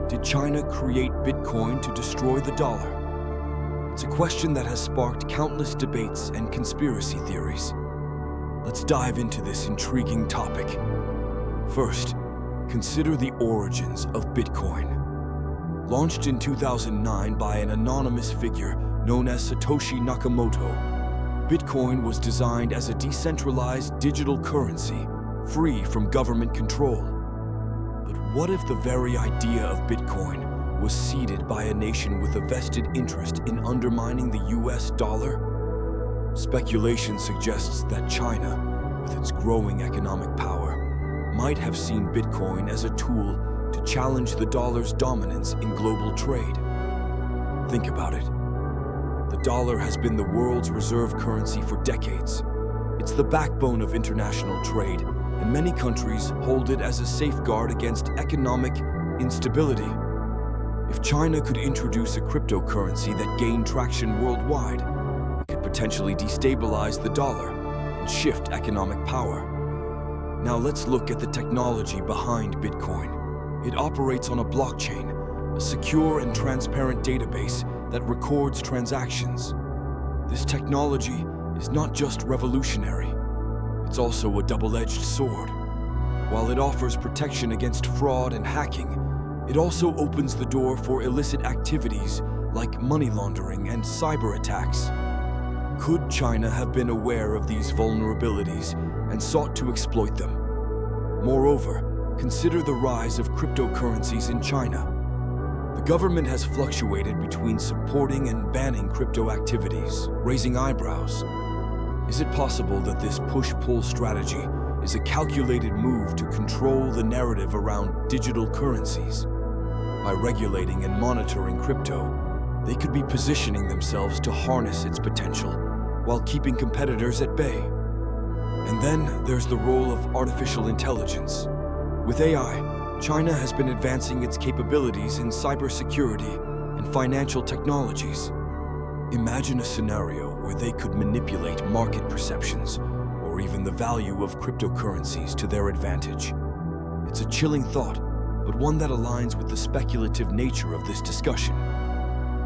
Did China create Bitcoin to destroy the dollar? It's a question that has sparked countless debates and conspiracy theories. Let's dive into this intriguing topic. First, consider the origins of Bitcoin. Launched in 2009 by an anonymous figure known as Satoshi Nakamoto, Bitcoin was designed as a decentralized digital currency, free from government control. But what if the very idea of Bitcoin was seeded by a nation with a vested interest in undermining the US dollar? Speculation suggests that China, with its growing economic power, might have seen Bitcoin as a tool to challenge the dollar's dominance in global trade. Think about it. The dollar has been the world's reserve currency for decades. It's the backbone of international trade, and many countries hold it as a safeguard against economic instability. If China could introduce a cryptocurrency that gained traction worldwide, it could potentially destabilize the dollar and shift economic power. Now let's look at the technology behind Bitcoin. It operates on a blockchain, a secure and transparent database that records transactions. This technology is not just revolutionary, it's also a double-edged sword. While it offers protection against fraud and hacking, it also opens the door for illicit activities like money laundering and cyber attacks. Could China have been aware of these vulnerabilities and sought to exploit them? Moreover, consider the rise of cryptocurrencies in China. The government has fluctuated between supporting and banning crypto activities, raising eyebrows. Is it possible that this push-pull strategy is a calculated move to control the narrative around digital currencies? By regulating and monitoring crypto, they could be positioning themselves to harness its potential while keeping competitors at bay. And then there's the role of artificial intelligence. With AI, China has been advancing its capabilities in cybersecurity and financial technologies. Imagine a scenario where they could manipulate market perceptions or even the value of cryptocurrencies to their advantage. It's a chilling thought, but one that aligns with the speculative nature of this discussion.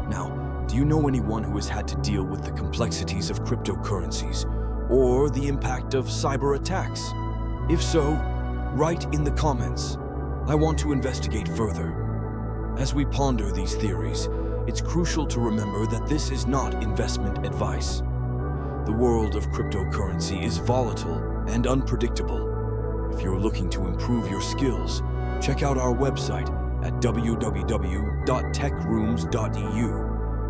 Now, do you know anyone who has had to deal with the complexities of cryptocurrencies or the impact of cyber attacks? If so, write in the comments. I want to investigate further. As we ponder these theories, it's crucial to remember that this is not investment advice. The world of cryptocurrency is volatile and unpredictable. If you're looking to improve your skills, check out our website at www.techrooms.eu,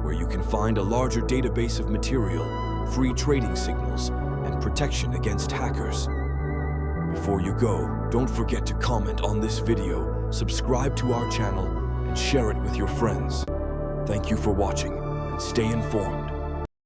where you can find a larger database of material, free trading signals, and protection against hackers. Before you go, don't forget to comment on this video, subscribe to our channel, and share it with your friends. Thank you for watching, and stay informed.